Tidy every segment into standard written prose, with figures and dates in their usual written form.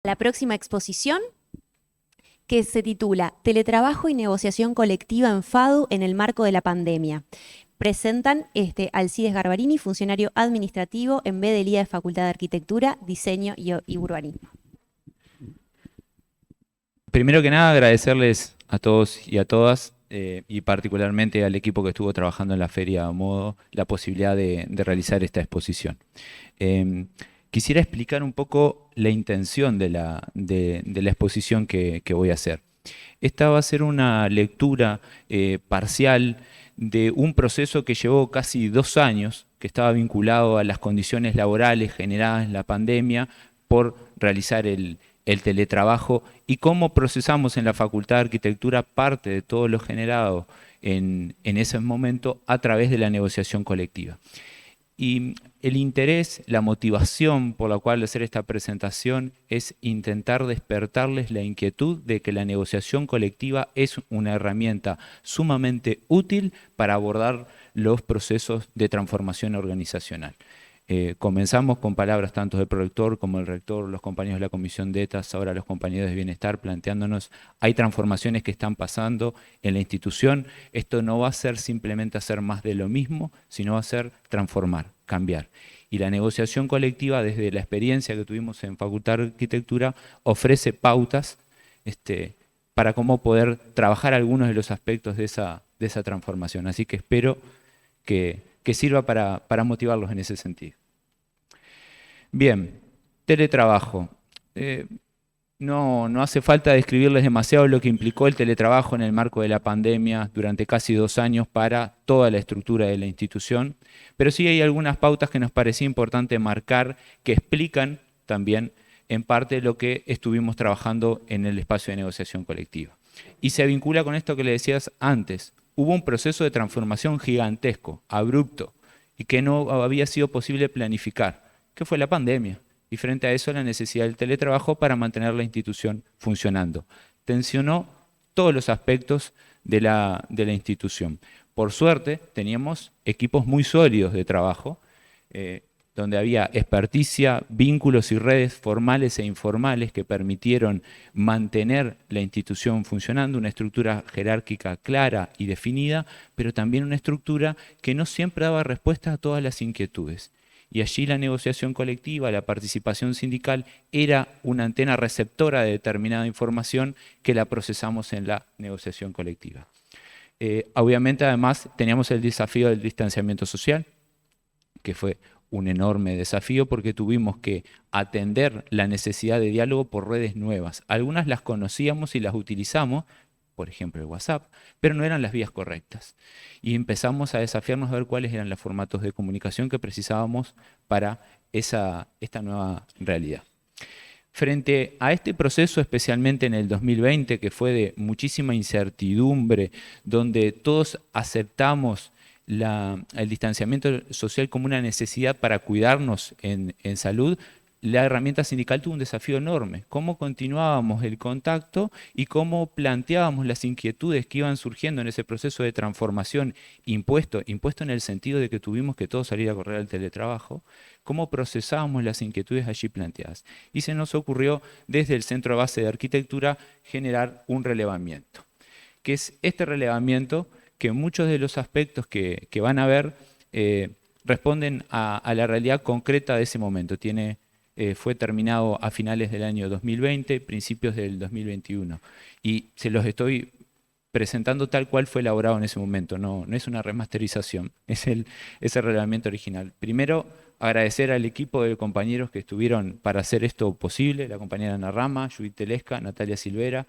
la próxima exposición, que se titula Teletrabajo y negociación colectiva en FADU en el marco de la pandemia. Presentan Alcides Garbarini, funcionario administrativo en BDLIA de Facultad de Arquitectura, Diseño y Urbanismo. Primero que nada, agradecerles a todos y a todas, y particularmente al equipo que estuvo trabajando en la Feria Modo, la posibilidad de realizar esta exposición. Quisiera explicar un poco la intención de la exposición que voy a hacer. Esta va a ser una lectura parcial de un proceso que llevó casi 2 años, que estaba vinculado a las condiciones laborales generadas en la pandemia por realizar el teletrabajo y cómo procesamos en la Facultad de Arquitectura parte de todo lo generado en ese momento a través de la negociación colectiva. Y el interés, la motivación por la cual hacer esta presentación es intentar despertarles la inquietud de que la negociación colectiva es una herramienta sumamente útil para abordar los procesos de transformación organizacional. Comenzamos con palabras tanto del prorector como del rector, los compañeros de la comisión de ETAS, ahora los compañeros de bienestar, planteándonos, hay transformaciones que están pasando en la institución, esto no va a ser simplemente hacer más de lo mismo, sino va a ser transformar, cambiar. Y la negociación colectiva, desde la experiencia que tuvimos en Facultad de Arquitectura, ofrece pautas para cómo poder trabajar algunos de los aspectos de esa transformación. Así que espero que sirva para motivarlos en ese sentido. Bien, teletrabajo. No hace falta describirles demasiado lo que implicó el teletrabajo en el marco de la pandemia durante casi 2 años para toda la estructura de la institución, pero sí hay algunas pautas que nos parecía importante marcar que explican también en parte lo que estuvimos trabajando en el espacio de negociación colectiva. Y se vincula con esto que le decías antes. Hubo un proceso de transformación gigantesco, abrupto, y que no había sido posible planificar, que fue la pandemia. Y frente a eso, la necesidad del teletrabajo para mantener la institución funcionando. Tensionó todos los aspectos de la institución. Por suerte, teníamos equipos muy sólidos de trabajo, donde había experticia, vínculos y redes formales e informales que permitieron mantener la institución funcionando, una estructura jerárquica clara y definida, pero también una estructura que no siempre daba respuesta a todas las inquietudes. Y allí la negociación colectiva, la participación sindical, era una antena receptora de determinada información que la procesamos en la negociación colectiva. Obviamente, además, teníamos el desafío del distanciamiento social, que fue un enorme desafío porque tuvimos que atender la necesidad de diálogo por redes nuevas. Algunas las conocíamos y las utilizamos, por ejemplo el WhatsApp, pero no eran las vías correctas. Y empezamos a desafiarnos a ver cuáles eran los formatos de comunicación que precisábamos para esta nueva realidad. Frente a este proceso, especialmente en el 2020, que fue de muchísima incertidumbre, donde todos aceptamos el distanciamiento social como una necesidad para cuidarnos en salud, la herramienta sindical tuvo un desafío enorme. Cómo continuábamos el contacto y cómo planteábamos las inquietudes que iban surgiendo en ese proceso de transformación impuesto en el sentido de que tuvimos que todos salir a correr al teletrabajo, cómo procesábamos las inquietudes allí planteadas. Y se nos ocurrió desde el Centro de Base de Arquitectura generar un relevamiento, que es este relevamiento que muchos de los aspectos que van a ver responden a la realidad concreta de ese momento. Fue terminado a finales del año 2020, principios del 2021. Y se los estoy presentando tal cual fue elaborado en ese momento. No es una remasterización, es el relevamiento original. Primero, agradecer al equipo de compañeros que estuvieron para hacer esto posible, la compañera Ana Rama, Judith Telesca, Natalia Silvera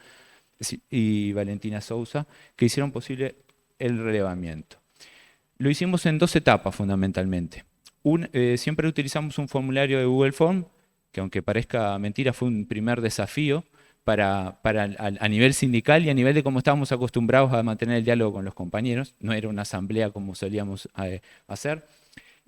y Valentina Sousa, que hicieron posible el relevamiento. Lo hicimos en 2 etapas fundamentalmente. Siempre utilizamos un formulario de Google Form, que aunque parezca mentira fue un primer desafío a nivel sindical y a nivel de cómo estábamos acostumbrados a mantener el diálogo con los compañeros. No era una asamblea como solíamos hacer.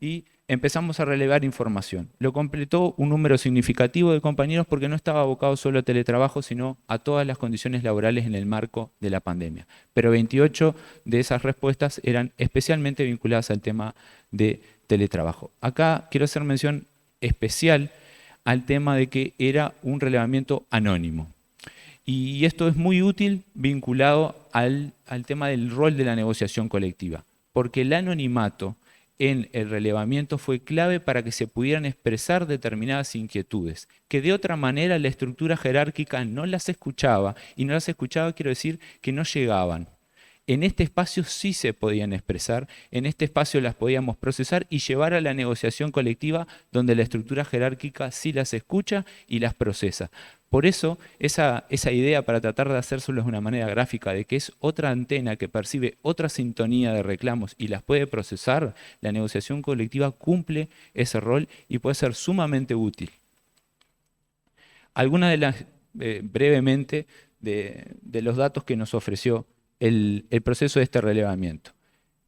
Y empezamos a relevar información. Lo completó un número significativo de compañeros porque no estaba abocado solo a teletrabajo, sino a todas las condiciones laborales en el marco de la pandemia. Pero 28 de esas respuestas eran especialmente vinculadas al tema de teletrabajo. Acá quiero hacer mención especial al tema de que era un relevamiento anónimo. Y esto es muy útil vinculado al tema del rol de la negociación colectiva, porque el anonimato en el relevamiento fue clave para que se pudieran expresar determinadas inquietudes, que de otra manera la estructura jerárquica no las escuchaba, y no las escuchaba quiero decir que no llegaban. En este espacio sí se podían expresar, en este espacio las podíamos procesar y llevar a la negociación colectiva donde la estructura jerárquica sí las escucha y las procesa. Por eso, esa idea para tratar de hacérselo de una manera gráfica, de que es otra antena que percibe otra sintonía de reclamos y las puede procesar, la negociación colectiva cumple ese rol y puede ser sumamente útil. Algunas de las, brevemente, de los datos que nos ofreció el proceso de este relevamiento.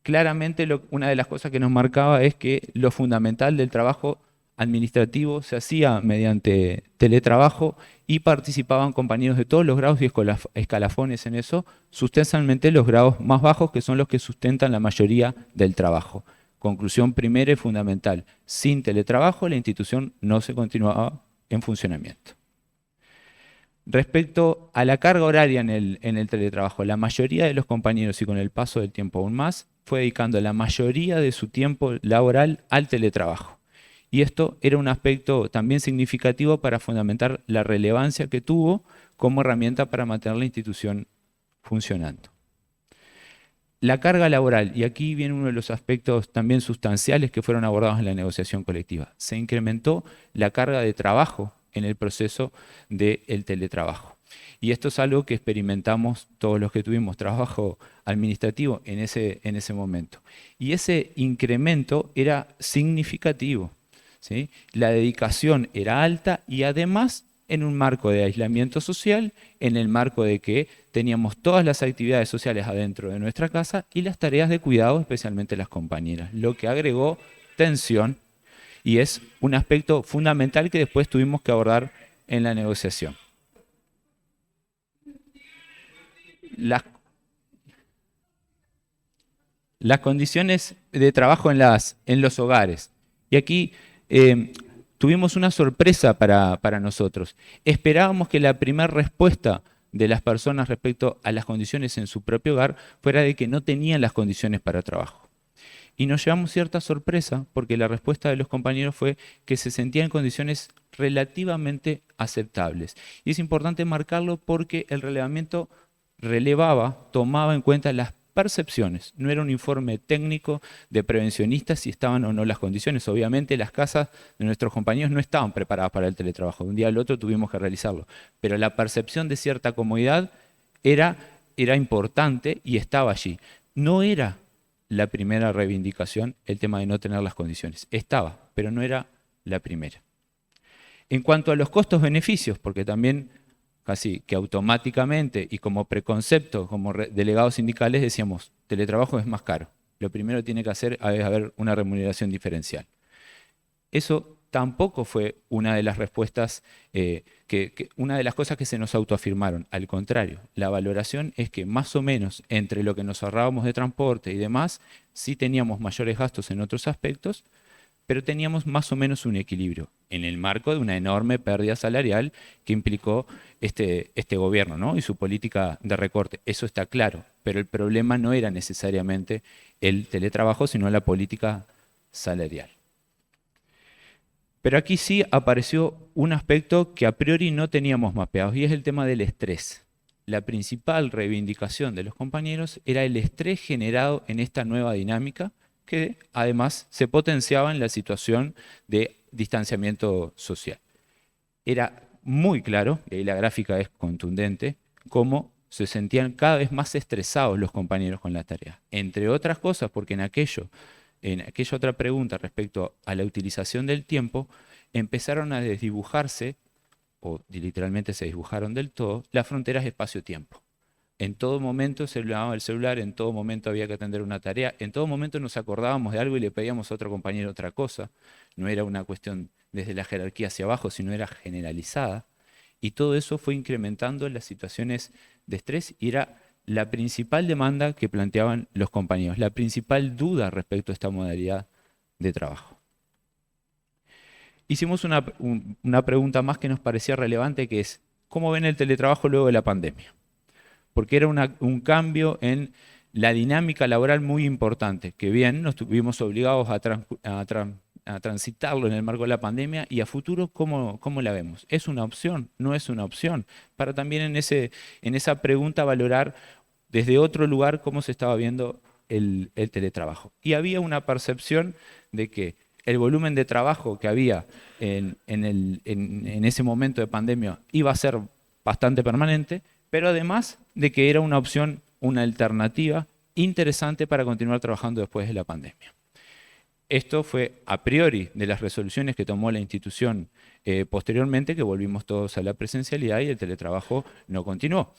Claramente, una de las cosas que nos marcaba es que lo fundamental del trabajo administrativo se hacía mediante teletrabajo y participaban compañeros de todos los grados y escalafones en eso, sustancialmente los grados más bajos, que son los que sustentan la mayoría del trabajo. Conclusión primera y fundamental: sin teletrabajo la institución no se continuaba en funcionamiento. Respecto a la carga horaria en el teletrabajo, la mayoría de los compañeros, y con el paso del tiempo aún más, fue dedicando la mayoría de su tiempo laboral al teletrabajo. Y esto era un aspecto también significativo para fundamentar la relevancia que tuvo como herramienta para mantener la institución funcionando. La carga laboral, y aquí viene uno de los aspectos también sustanciales que fueron abordados en la negociación colectiva. Se incrementó la carga de trabajo en el proceso del teletrabajo. Y esto es algo que experimentamos todos los que tuvimos trabajo administrativo en ese momento. Y ese incremento era significativo, ¿sí? La dedicación era alta y además en un marco de aislamiento social, en el marco de que teníamos todas las actividades sociales adentro de nuestra casa y las tareas de cuidado, especialmente las compañeras, lo que agregó tensión. Y es un aspecto fundamental que después tuvimos que abordar en la negociación. Las condiciones de trabajo en los hogares. Y aquí tuvimos una sorpresa para nosotros. Esperábamos que la primera respuesta de las personas respecto a las condiciones en su propio hogar fuera de que no tenían las condiciones para trabajo. Y nos llevamos cierta sorpresa porque la respuesta de los compañeros fue que se sentían en condiciones relativamente aceptables. Y es importante marcarlo porque el relevamiento tomaba en cuenta las percepciones. No era un informe técnico de prevencionistas si estaban o no las condiciones. Obviamente las casas de nuestros compañeros no estaban preparadas para el teletrabajo. De un día al otro tuvimos que realizarlo. Pero la percepción de cierta comodidad era importante y estaba allí. No era la primera reivindicación el tema de no tener las condiciones. Estaba, pero no era la primera. En cuanto a los costos-beneficios, porque también casi que automáticamente y como preconcepto, como delegados sindicales decíamos, teletrabajo es más caro. Lo primero que tiene que hacer es haber una remuneración diferencial. Eso tampoco fue una de las respuestas, una de las cosas que se nos autoafirmaron. Al contrario, la valoración es que más o menos entre lo que nos ahorrábamos de transporte y demás, sí teníamos mayores gastos en otros aspectos, pero teníamos más o menos un equilibrio en el marco de una enorme pérdida salarial que implicó este gobierno, ¿no? Y su política de recorte. Eso está claro, pero el problema no era necesariamente el teletrabajo, sino la política salarial. Pero aquí sí apareció un aspecto que a priori no teníamos mapeado, y es el tema del estrés. La principal reivindicación de los compañeros era el estrés generado en esta nueva dinámica, que además se potenciaba en la situación de distanciamiento social. Era muy claro, y ahí la gráfica es contundente, cómo se sentían cada vez más estresados los compañeros con la tarea. Entre otras cosas, porque en aquella otra pregunta respecto a la utilización del tiempo, empezaron a desdibujarse, o literalmente se desdibujaron del todo, las fronteras espacio-tiempo. En todo momento se hablaba el celular, en todo momento había que atender una tarea, en todo momento nos acordábamos de algo y le pedíamos a otro compañero otra cosa. No era una cuestión desde la jerarquía hacia abajo, sino era generalizada. Y todo eso fue incrementando las situaciones de estrés y era la principal demanda que planteaban los compañeros, la principal duda respecto a esta modalidad de trabajo. hicimos una pregunta más que nos parecía relevante, que es, ¿cómo ven el teletrabajo luego de la pandemia? Porque era un cambio en la dinámica laboral muy importante, que bien nos tuvimos obligados a transitarlo en el marco de la pandemia, y a futuro, ¿cómo la vemos? ¿Es una opción? ¿No es una opción? Para también en esa pregunta valorar desde otro lugar cómo se estaba viendo el teletrabajo. Y había una percepción de que el volumen de trabajo que había en ese momento de pandemia iba a ser bastante permanente, pero además de que era una opción, una alternativa interesante para continuar trabajando después de la pandemia. Esto fue a priori de las resoluciones que tomó la institución posteriormente, que volvimos todos a la presencialidad y el teletrabajo no continuó.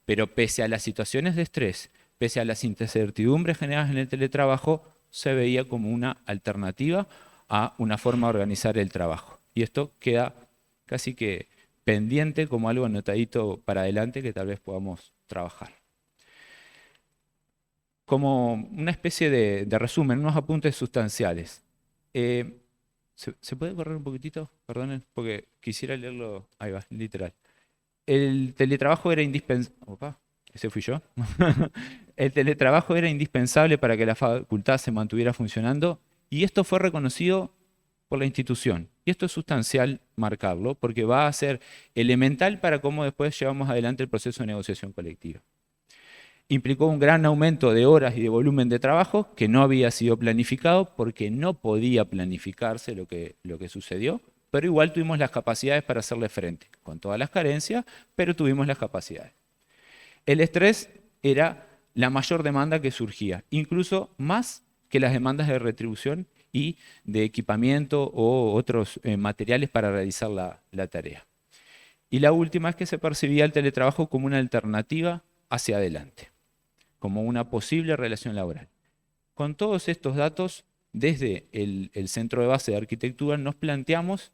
Pero pese a las situaciones de estrés, pese a las incertidumbres generadas en el teletrabajo, se veía como una alternativa a una forma de organizar el trabajo. Y esto queda casi que pendiente como algo anotadito para adelante que tal vez podamos trabajar. Como una especie de resumen, unos apuntes sustanciales. ¿Se puede correr un poquitito? Perdonen, porque quisiera leerlo. Ahí va, literal. El teletrabajo era indispensable. Opa, ese fui yo. El teletrabajo era indispensable para que la facultad se mantuviera funcionando, y esto fue reconocido por la institución. Y esto es sustancial marcarlo, porque va a ser elemental para cómo después llevamos adelante el proceso de negociación colectiva. Implicó un gran aumento de horas y de volumen de trabajo que no había sido planificado porque no podía planificarse lo que sucedió, pero igual tuvimos las capacidades para hacerle frente, con todas las carencias, pero tuvimos las capacidades. El estrés era la mayor demanda que surgía, incluso más que las demandas de retribución y de equipamiento o otros materiales para realizar la tarea. Y la última es que se percibía el teletrabajo como una alternativa hacia adelante, como una posible relación laboral. Con todos estos datos, desde el Centro de Base de Arquitectura nos planteamos,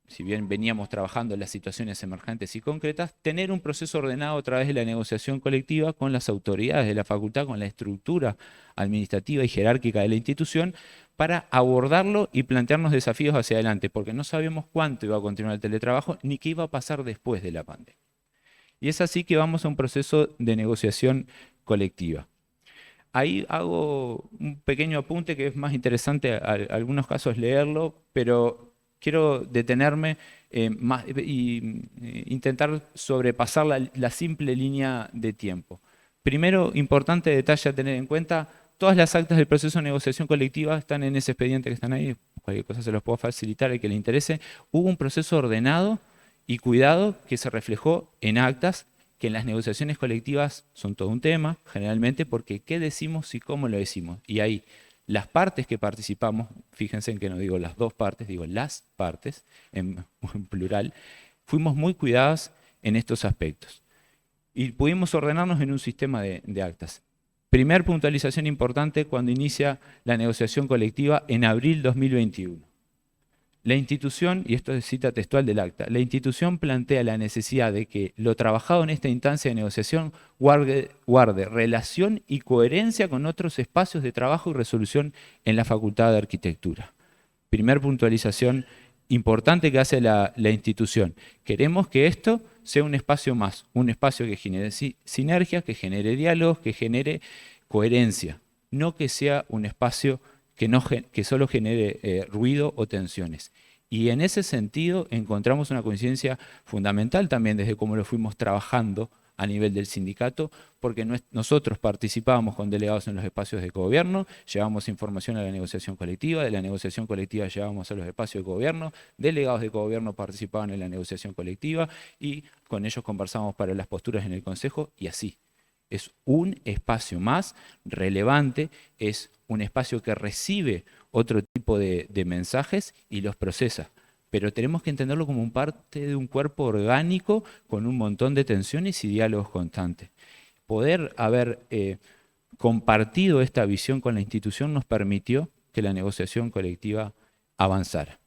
si bien veníamos trabajando en las situaciones emergentes y concretas, tener un proceso ordenado a través de la negociación colectiva con las autoridades de la facultad, con la estructura administrativa y jerárquica de la institución, para abordarlo y plantearnos desafíos hacia adelante, porque no sabíamos cuánto iba a continuar el teletrabajo ni qué iba a pasar después de la pandemia. Y es así que vamos a un proceso de negociación colectiva. Ahí hago un pequeño apunte que es más interesante en algunos casos leerlo, pero quiero detenerme e intentar sobrepasar la simple línea de tiempo. Primero, importante detalle a tener en cuenta, todas las actas del proceso de negociación colectiva están en ese expediente que están ahí, cualquier cosa se los puedo facilitar al que le interese. Hubo un proceso ordenado y cuidado que se reflejó en actas, que en las negociaciones colectivas son todo un tema, generalmente, porque qué decimos y cómo lo decimos. Y ahí las partes que participamos, fíjense en que no digo las dos partes, digo las partes, en plural, fuimos muy cuidados en estos aspectos. Y pudimos ordenarnos en un sistema de actas. Primer puntualización importante cuando inicia la negociación colectiva en abril 2021. La institución, y esto es cita textual del acta, la institución plantea la necesidad de que lo trabajado en esta instancia de negociación guarde relación y coherencia con otros espacios de trabajo y resolución en la Facultad de Arquitectura. Primer puntualización importante que hace la institución. Queremos que esto sea un espacio más, un espacio que genere sinergias, que genere diálogos, que genere coherencia, no que sea un espacio que solo genere ruido o tensiones. Y en ese sentido encontramos una coincidencia fundamental también desde cómo lo fuimos trabajando a nivel del sindicato, porque nosotros participábamos con delegados en los espacios de gobierno, llevábamos información a la negociación colectiva, de la negociación colectiva llevábamos a los espacios de gobierno, delegados de gobierno participaban en la negociación colectiva y con ellos conversábamos para las posturas en el consejo y así. Es un espacio más relevante, es un espacio que recibe otro tipo de mensajes y los procesa. Pero tenemos que entenderlo como parte de un cuerpo orgánico con un montón de tensiones y diálogos constantes. Poder haber compartido esta visión con la institución nos permitió que la negociación colectiva avanzara.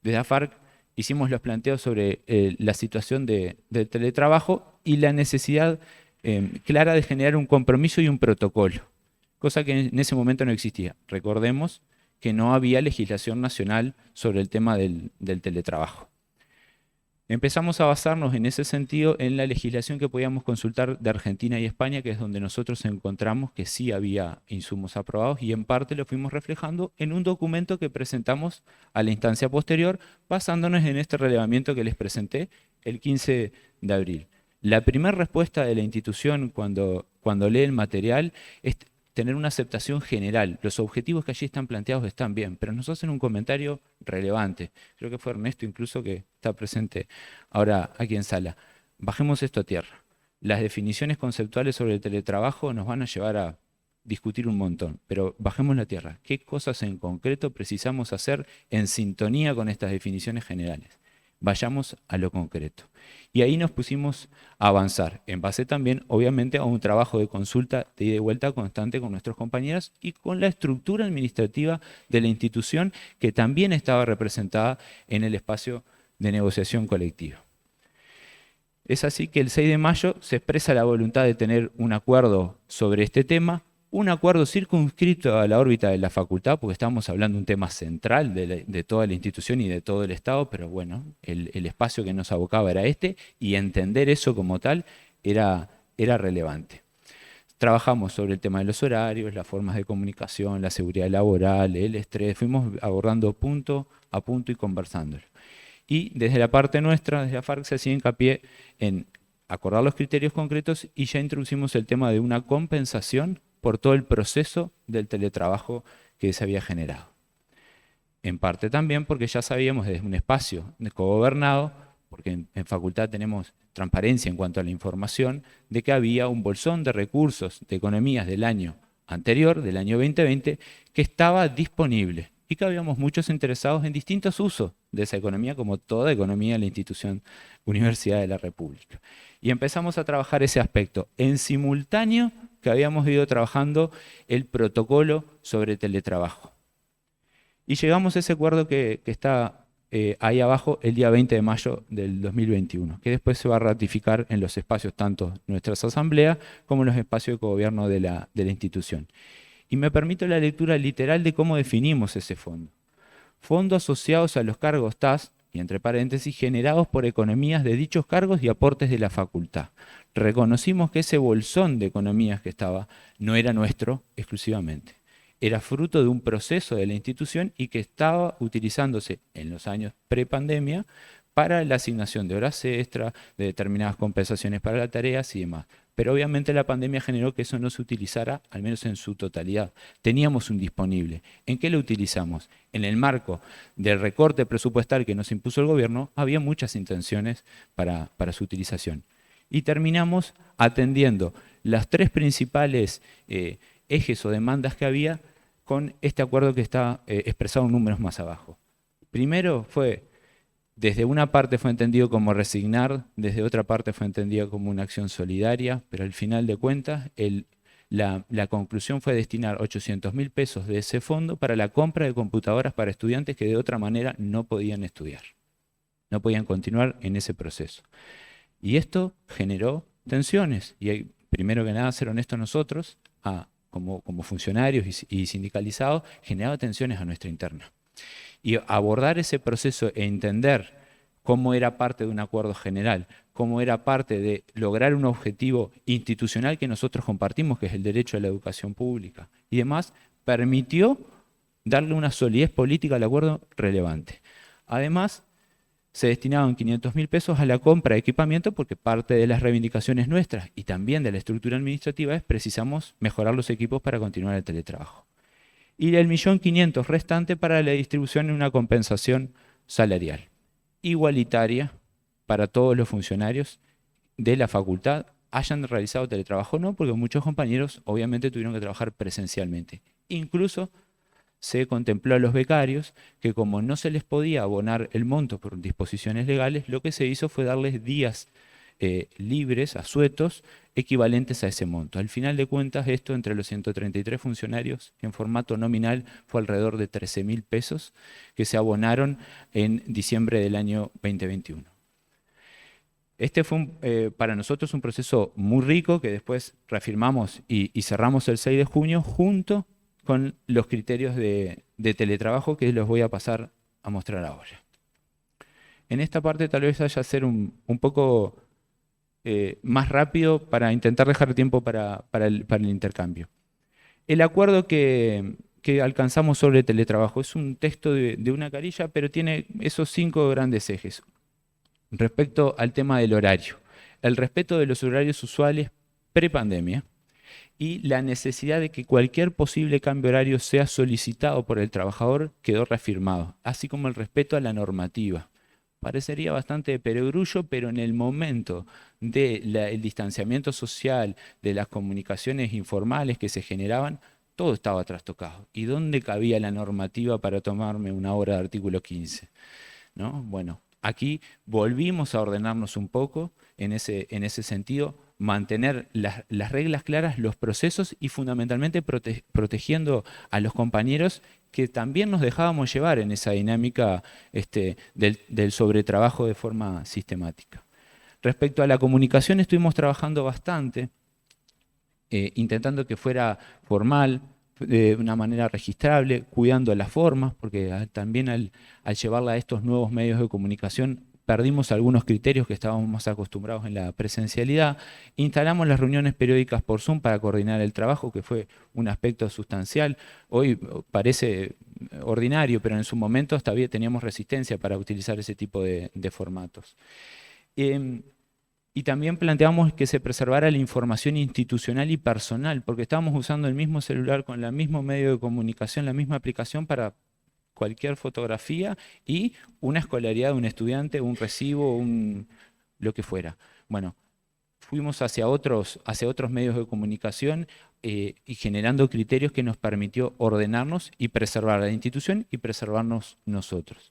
Desde AFARC hicimos los planteos sobre la situación del teletrabajo y la necesidad clara de generar un compromiso y un protocolo, cosa que en ese momento no existía. Recordemos que no había legislación nacional sobre el tema del teletrabajo. Empezamos a basarnos en ese sentido en la legislación que podíamos consultar de Argentina y España, que es donde nosotros encontramos que sí había insumos aprobados, y en parte lo fuimos reflejando en un documento que presentamos a la instancia posterior, basándonos en este relevamiento que les presenté el 15 de abril. La primera respuesta de la institución cuando lee el material es tener una aceptación general. Los objetivos que allí están planteados están bien, pero nos hacen un comentario relevante. Creo que fue Ernesto incluso que está presente ahora aquí en sala. Bajemos esto a tierra. Las definiciones conceptuales sobre el teletrabajo nos van a llevar a discutir un montón, pero bajemos la tierra. ¿Qué cosas en concreto precisamos hacer en sintonía con estas definiciones generales? Vayamos a lo concreto. Y ahí nos pusimos a avanzar, en base también, obviamente, a un trabajo de consulta de ida y vuelta constante con nuestros compañeros y con la estructura administrativa de la institución que también estaba representada en el espacio de negociación colectiva. Es así que el 6 de mayo se expresa la voluntad de tener un acuerdo sobre este tema, un acuerdo circunscrito a la órbita de la facultad, porque estamos hablando de un tema central de toda la institución y de todo el Estado, pero bueno, el espacio que nos abocaba era este, y entender eso como tal era relevante. Trabajamos sobre el tema de los horarios, las formas de comunicación, la seguridad laboral, el estrés, fuimos abordando punto a punto y conversándolo. Y desde la parte nuestra, desde la FARC, se hacía hincapié en acordar los criterios concretos y ya introducimos el tema de una compensación por todo el proceso del teletrabajo que se había generado. En parte también porque ya sabíamos desde un espacio cogobernado, porque en facultad tenemos transparencia en cuanto a la información, de que había un bolsón de recursos de economías del año anterior, del año 2020, que estaba disponible y que habíamos muchos interesados en distintos usos de esa economía, como toda economía de la institución Universidad de la República. Y empezamos a trabajar ese aspecto en simultáneo que habíamos ido trabajando el protocolo sobre teletrabajo. Y llegamos a ese acuerdo que está ahí abajo el día 20 de mayo del 2021, que después se va a ratificar en los espacios tanto nuestras asambleas como en los espacios de cogobierno de la institución. Y me permito la lectura literal de cómo definimos ese fondo. Fondo asociados a los cargos TAS, y entre paréntesis, generados por economías de dichos cargos y aportes de la facultad. Reconocimos que ese bolsón de economías que estaba no era nuestro exclusivamente. Era fruto de un proceso de la institución y que estaba utilizándose en los años prepandemia para la asignación de horas extra, de determinadas compensaciones para las tareas y demás. Pero obviamente la pandemia generó que eso no se utilizara, al menos en su totalidad. Teníamos un disponible. ¿En qué lo utilizamos? En el marco del recorte presupuestal que nos impuso el gobierno, había muchas intenciones para su utilización. Y terminamos atendiendo las tres principales ejes o demandas que había con este acuerdo que está expresado en números más abajo. Primero fue, desde una parte fue entendido como resignar, desde otra parte fue entendido como una acción solidaria, pero al final de cuentas la conclusión fue destinar 800.000 pesos de ese fondo para la compra de computadoras para estudiantes que de otra manera no podían estudiar, no podían continuar en ese proceso. Y esto generó tensiones, y hay, primero que nada, ser honestos nosotros, como funcionarios y sindicalizados, generaba tensiones a nuestra interna. Y abordar ese proceso e entender cómo era parte de un acuerdo general, cómo era parte de lograr un objetivo institucional que nosotros compartimos, que es el derecho a la educación pública y demás, permitió darle una solidez política al acuerdo relevante. Además, se destinaban 500.000 pesos a la compra de equipamiento porque parte de las reivindicaciones nuestras y también de la estructura administrativa es precisamos mejorar los equipos para continuar el teletrabajo. Y el 1.500.000 restante para la distribución en una compensación salarial, igualitaria para todos los funcionarios de la facultad, hayan realizado teletrabajo o no, porque muchos compañeros obviamente tuvieron que trabajar presencialmente. Incluso se contempló a los becarios que como no se les podía abonar el monto por disposiciones legales, lo que se hizo fue darles días libres, asuetos, equivalentes a ese monto. Al final de cuentas, esto entre los 133 funcionarios en formato nominal fue alrededor de 13.000 pesos que se abonaron en diciembre del año 2021. Este fue para nosotros un proceso muy rico que después reafirmamos y cerramos el 6 de junio junto con los criterios de de teletrabajo que los voy a pasar a mostrar ahora. En esta parte tal vez haya ser un poco más rápido para intentar dejar tiempo para el intercambio. El acuerdo que alcanzamos sobre teletrabajo es un texto de una carilla, pero tiene esos 5 grandes ejes. Respecto al tema del horario, el respeto de los horarios usuales prepandemia y la necesidad de que cualquier posible cambio horario sea solicitado por el trabajador quedó reafirmado, así como el respeto a la normativa. Parecería bastante de perogrullo, pero en el momento del distanciamiento social, de las comunicaciones informales que se generaban, todo estaba trastocado. ¿Y dónde cabía la normativa para tomarme una hora de artículo 15? ¿No? Bueno, aquí volvimos a ordenarnos un poco en ese sentido, mantener las reglas claras, los procesos y fundamentalmente protegiendo a los compañeros que también nos dejábamos llevar en esa dinámica del sobretrabajo de forma sistemática. Respecto a la comunicación estuvimos trabajando bastante, intentando que fuera formal, de una manera registrable, cuidando las formas, porque también al llevarla a estos nuevos medios de comunicación perdimos algunos criterios que estábamos más acostumbrados en la presencialidad. Instalamos las reuniones periódicas por Zoom para coordinar el trabajo, que fue un aspecto sustancial. Hoy parece ordinario, pero en su momento todavía teníamos resistencia para utilizar ese tipo de formatos. Y también planteamos que se preservara la información institucional y personal, porque estábamos usando el mismo celular con el mismo medio de comunicación, la misma aplicación para cualquier fotografía y una escolaridad de un estudiante, un recibo, lo que fuera. Bueno, fuimos hacia otros medios de comunicación y generando criterios que nos permitió ordenarnos y preservar la institución y preservarnos nosotros.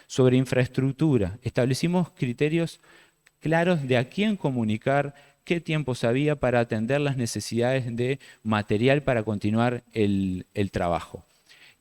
Sobre infraestructura, establecimos criterios claros de a quién comunicar, qué tiempos había para atender las necesidades de material para continuar el trabajo.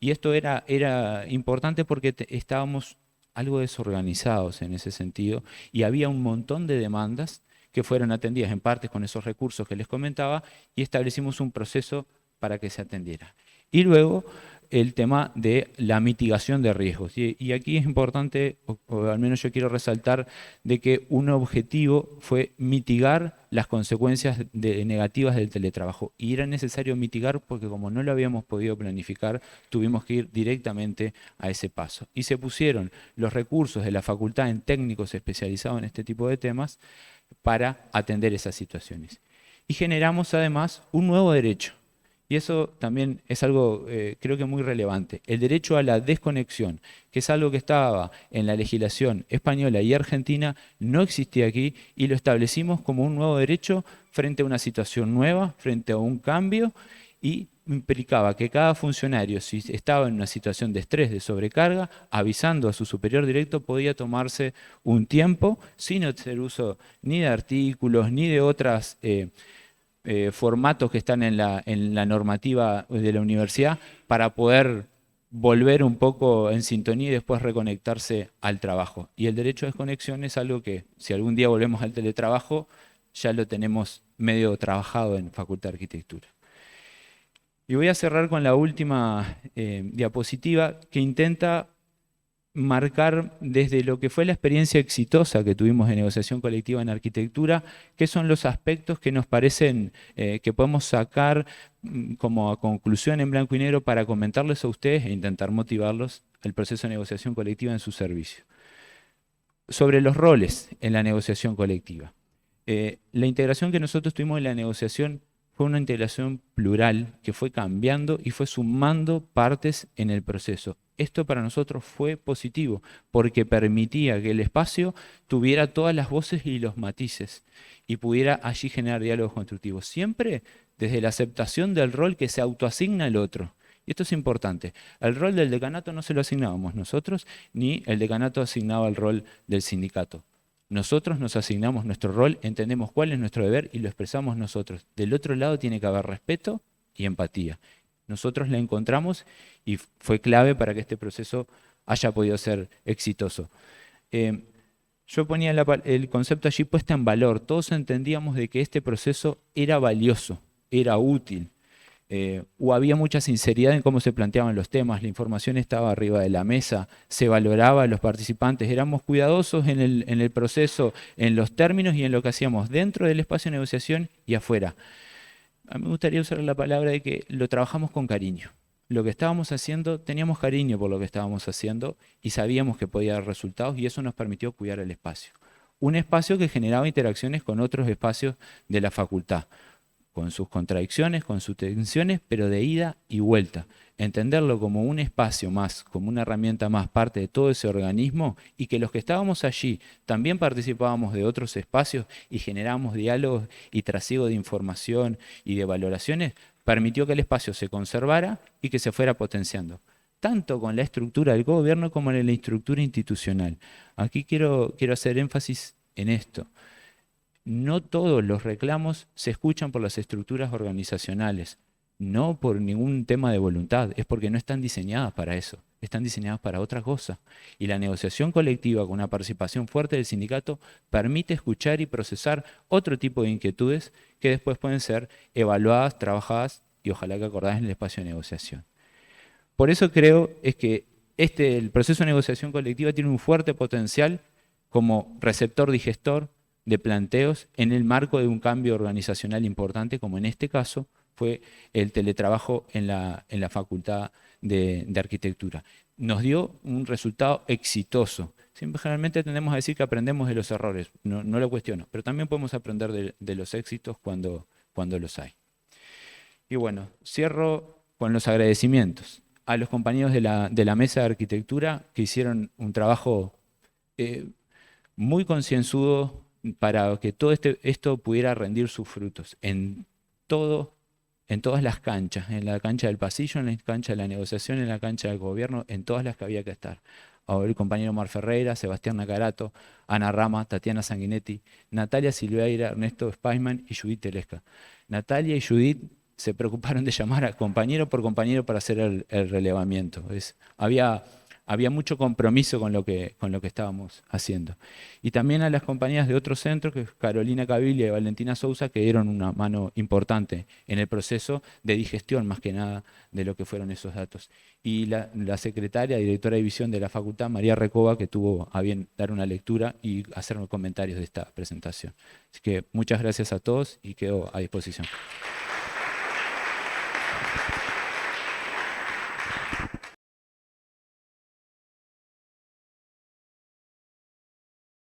Y esto era importante porque estábamos algo desorganizados en ese sentido y había un montón de demandas que fueron atendidas en parte con esos recursos que les comentaba y establecimos un proceso para que se atendiera. Y luego el tema de la mitigación de riesgos. Y aquí es importante, o al menos yo quiero resaltar, de que un objetivo fue mitigar las consecuencias negativas del teletrabajo. Y era necesario mitigar porque como no lo habíamos podido planificar, tuvimos que ir directamente a ese paso. Y se pusieron los recursos de la facultad en técnicos especializados en este tipo de temas para atender esas situaciones. Y generamos además un nuevo derecho. Y eso también es algo creo que muy relevante. El derecho a la desconexión, que es algo que estaba en la legislación española y argentina, no existía aquí y lo establecimos como un nuevo derecho frente a una situación nueva, frente a un cambio y implicaba que cada funcionario, si estaba en una situación de estrés, de sobrecarga, avisando a su superior directo, podía tomarse un tiempo sin hacer uso ni de artículos ni de otras formatos que están en la normativa de la universidad para poder volver un poco en sintonía y después reconectarse al trabajo. Y el derecho a desconexión es algo que, si algún día volvemos al teletrabajo, ya lo tenemos medio trabajado en Facultad de Arquitectura. Y voy a cerrar con la última diapositiva que intenta marcar desde lo que fue la experiencia exitosa que tuvimos de negociación colectiva en arquitectura, qué son los aspectos que nos parecen que podemos sacar como conclusión en blanco y negro para comentarles a ustedes e intentar motivarlos al proceso de negociación colectiva en su servicio. Sobre los roles en la negociación colectiva. La integración que nosotros tuvimos en la negociación fue una integración plural que fue cambiando y fue sumando partes en el proceso. Esto para nosotros fue positivo porque permitía que el espacio tuviera todas las voces y los matices y pudiera allí generar diálogos constructivos. Siempre desde la aceptación del rol que se autoasigna el otro. Y esto es importante. El rol del decanato no se lo asignábamos nosotros, ni el decanato asignaba el rol del sindicato. Nosotros nos asignamos nuestro rol, entendemos cuál es nuestro deber y lo expresamos nosotros. Del otro lado tiene que haber respeto y empatía. Nosotros la encontramos y fue clave para que este proceso haya podido ser exitoso. Yo ponía el concepto allí puesta en valor. Todos entendíamos de que este proceso era valioso, era útil. o había mucha sinceridad en cómo se planteaban los temas, la información estaba arriba de la mesa, se valoraba a los participantes, éramos cuidadosos en el proceso, en los términos y en lo que hacíamos dentro del espacio de negociación y afuera. A mí me gustaría usar la palabra de que lo trabajamos con cariño. Lo que estábamos haciendo, teníamos cariño por lo que estábamos haciendo y sabíamos que podía dar resultados y eso nos permitió cuidar el espacio. Un espacio que generaba interacciones con otros espacios de la facultad, con sus contradicciones, con sus tensiones, pero de ida y vuelta. Entenderlo como un espacio más, como una herramienta más, parte de todo ese organismo, y que los que estábamos allí también participábamos de otros espacios y generábamos diálogos y trasiego de información y de valoraciones, permitió que el espacio se conservara y que se fuera potenciando, tanto con la estructura del gobierno como en la estructura institucional. Aquí quiero hacer énfasis en esto. No todos los reclamos se escuchan por las estructuras organizacionales, no por ningún tema de voluntad, es porque no están diseñadas para eso, están diseñadas para otra cosa. Y la negociación colectiva con una participación fuerte del sindicato permite escuchar y procesar otro tipo de inquietudes que después pueden ser evaluadas, trabajadas y ojalá que acordadas en el espacio de negociación. Por eso creo es que el proceso de negociación colectiva tiene un fuerte potencial como receptor digestor de planteos en el marco de un cambio organizacional importante, como en este caso fue el teletrabajo en la Facultad de Arquitectura. Nos dio un resultado exitoso. Siempre generalmente tendemos a decir que aprendemos de los errores, no lo cuestiono, pero también podemos aprender de los éxitos cuando los hay. Y bueno, cierro con los agradecimientos a los compañeros de la Mesa de Arquitectura que hicieron un trabajo muy concienzudo para que todo esto pudiera rendir sus frutos en todas las canchas, en la cancha del pasillo, en la cancha de la negociación, en la cancha del gobierno, en todas las que había que estar. El compañero Mar Ferreira, Sebastián Nacarato, Ana Rama, Tatiana Sanguinetti, Natalia Silveira, Ernesto Spaisman y Judith Telesca. Natalia y Judith se preocuparon de llamar a compañero por compañero para hacer el relevamiento. Había mucho compromiso con lo que estábamos haciendo. Y también a las compañías de otros centros, que Carolina Caviglia y Valentina Sousa, que dieron una mano importante en el proceso de digestión, más que nada, de lo que fueron esos datos. Y la secretaria, directora de división de la facultad, María Recoba, que tuvo a bien dar una lectura y hacerme comentarios de esta presentación. Así que muchas gracias a todos y quedo a disposición.